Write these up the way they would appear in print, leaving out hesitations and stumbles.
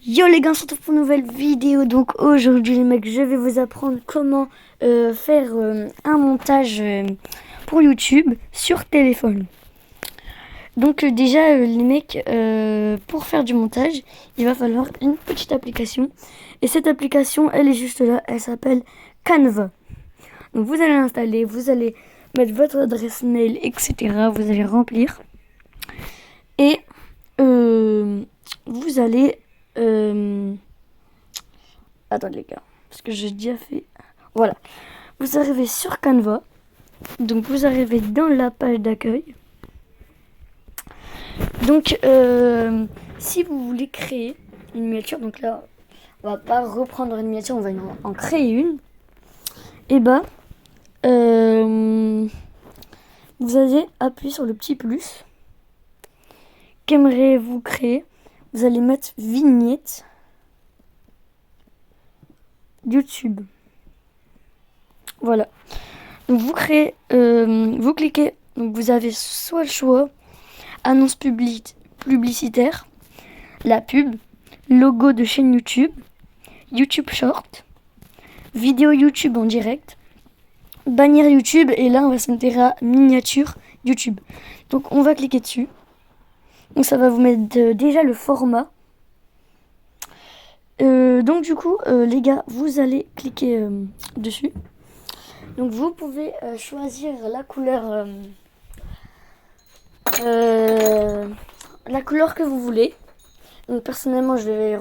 Yo les gars, on se retrouve pour une nouvelle vidéo. Donc aujourd'hui les mecs, je vais vous apprendre comment faire un montage pour YouTube sur téléphone. Donc déjà les mecs, pour faire du montage, il va falloir une petite application. Et cette application, elle est juste là, elle s'appelle Canva. Donc vous allez l'installer, vous allez mettre votre adresse mail, etc. Vous allez remplir. Et vous allez... Attendez les gars, parce que j'ai déjà fait... Voilà. Vous arrivez sur Canva. Donc vous arrivez dans la page d'accueil. Donc si vous voulez créer une miniature, donc là on va pas reprendre une miniature, on va en créer une. Et bah vous allez appuyer sur le petit plus. Qu'aimeriez-vous créer? Vous allez mettre vignette YouTube. Voilà. Donc vous créez, vous cliquez, donc vous avez soit le choix annonce publicitaire, la pub, logo de chaîne YouTube, YouTube Short, vidéo YouTube en direct, bannière YouTube, et là on va se mettre à miniature YouTube. Donc on va cliquer dessus. Donc ça va vous mettre déjà le format. Donc du coup les gars, vous allez cliquer dessus. Donc vous pouvez choisir la couleur que vous voulez. Donc personnellement je vais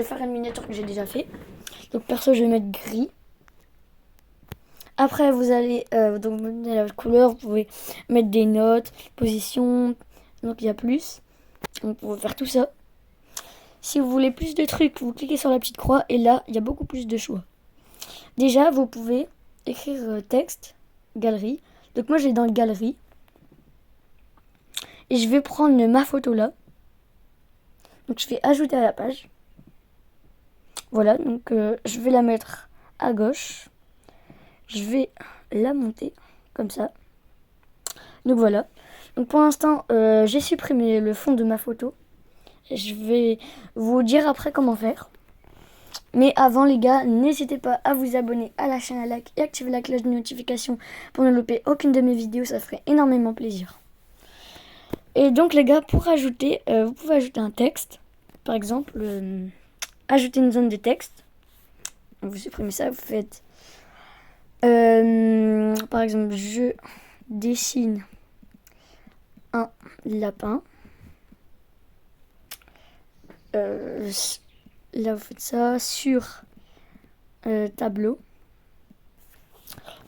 faire une miniature que j'ai déjà fait. Donc perso je vais mettre gris. Après vous allez donc donner la couleur, vous pouvez mettre des notes, position, donc il y a plus. Donc vous pouvez faire tout ça. Si vous voulez plus de trucs, vous cliquez sur la petite croix et là il y a beaucoup plus de choix. Déjà vous pouvez écrire texte, galerie. Donc moi j'ai dans le galerie. Et je vais prendre ma photo là. Donc je vais ajouter à la page. Voilà, donc je vais la mettre à gauche. Je vais la monter comme ça. Donc voilà. Donc pour l'instant, j'ai supprimé le fond de ma photo. Je vais vous dire après comment faire. Mais avant les gars, n'hésitez pas à vous abonner à la chaîne, à like et activer la cloche de notification pour ne louper aucune de mes vidéos. Ça ferait énormément plaisir. Et donc les gars, pour ajouter, vous pouvez ajouter un texte. Par exemple, ajouter une zone de texte. Vous supprimez ça, vous faites... par exemple, je dessine un lapin. Là, vous faites ça sur tableau.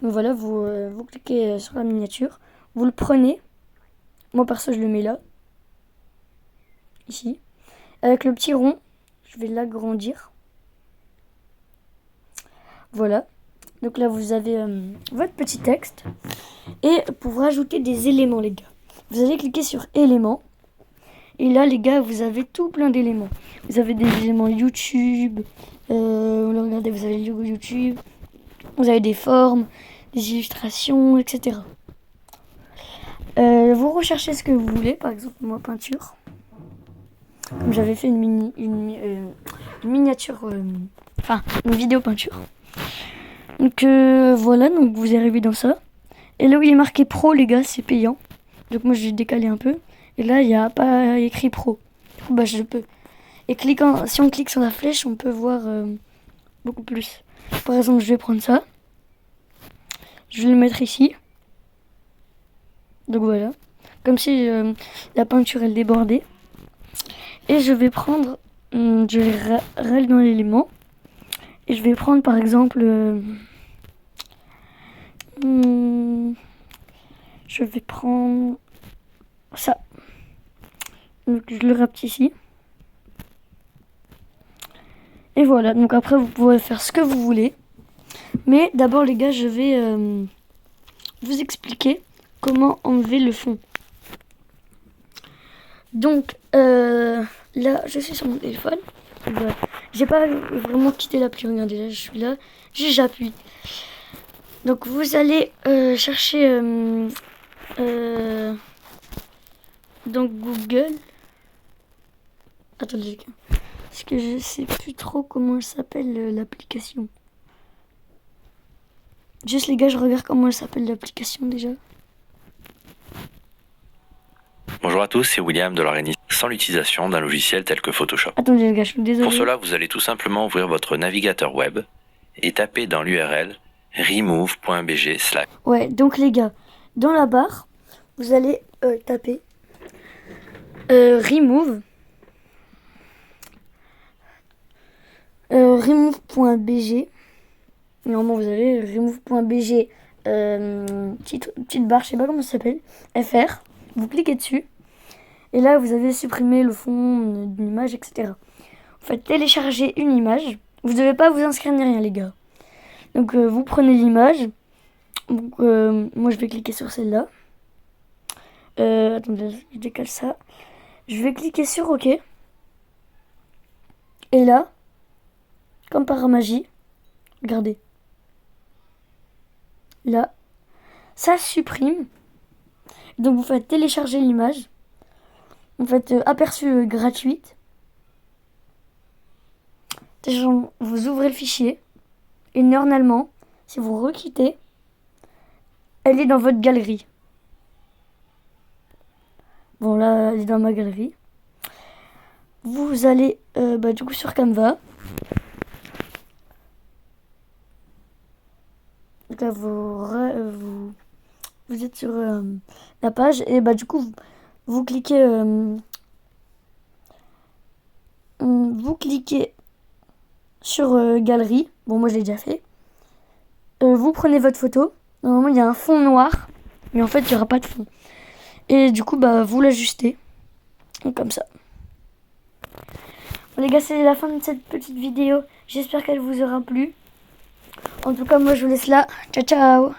Donc voilà, vous cliquez sur la miniature. Vous le prenez. Moi, perso, je le mets là. Ici. Avec le petit rond, je vais l'agrandir. Voilà. Donc là, vous avez votre petit texte. Et pour rajouter des éléments, les gars, vous allez cliquer sur éléments. Et là, les gars, vous avez tout plein d'éléments. Vous avez des éléments YouTube. Regardez, vous avez le logo YouTube. Vous avez des formes, des illustrations, etc. Vous recherchez ce que vous voulez. Par exemple, moi, peinture. Comme j'avais fait une miniature, une vidéo peinture. Donc voilà, donc vous arrivez dans ça. Et là où il est marqué pro, les gars, c'est payant. Donc moi, j'ai décalé un peu. Et là, il n'y a pas écrit pro. Du coup, je peux. Et si on clique sur la flèche, on peut voir beaucoup plus. Par exemple, je vais prendre ça. Je vais le mettre ici. Donc voilà. Comme si la peinture, elle débordait. Et je vais prendre... je vais râler dans l'élément. Et je vais prendre, par exemple... je vais prendre... ça. Donc je le rapte ici. Et voilà, donc après vous pouvez faire ce que vous voulez. Mais d'abord les gars, je vais vous expliquer comment enlever le fond. Donc là, je suis sur mon téléphone. Voilà. J'ai pas vraiment quitté l'appli, regardez là, je suis là. J'appuie. Donc vous allez chercher dans Google. Attendez les gars. Parce que je sais plus trop comment elle s'appelle l'application. Juste les gars, je regarde comment elle s'appelle l'application déjà. Bonjour à tous, c'est William de l'organisme sans l'utilisation d'un logiciel tel que Photoshop. Attendez les gars, je suis désolé. Pour cela, vous allez tout simplement ouvrir votre navigateur web et taper dans l'URL remove.bg/. Ouais, donc les gars, dans la barre, vous allez taper remove. Remove.bg. Normalement, vous avez remove.bg, petite barre, je sais pas comment ça s'appelle, FR. Vous cliquez dessus. Et là, vous avez supprimé le fond d'une image, etc. Vous faites télécharger une image. Vous ne devez pas vous inscrire ni rien, les gars. Donc, vous prenez l'image. Donc, moi, je vais cliquer sur celle-là. Attendez, je décale ça. Je vais cliquer sur OK. Et là, comme par magie, regardez. Là, ça supprime. Donc, vous faites télécharger l'image. Vous faites aperçu gratuite. Vous ouvrez le fichier. Et normalement, si vous requittez, elle est dans votre galerie. Bon, là, elle est dans ma galerie. Vous allez du coup sur Canva. Donc là, vous êtes sur la page. Et du coup, vous cliquez... vous cliquez sur galerie. Bon, moi, je l'ai déjà fait. Vous prenez votre photo. Normalement, il y a un fond noir. Mais en fait, il n'y aura pas de fond. Et du coup, vous l'ajustez. Comme ça. Bon, les gars, c'est la fin de cette petite vidéo. J'espère qu'elle vous aura plu. En tout cas, moi, je vous laisse là. Ciao, ciao!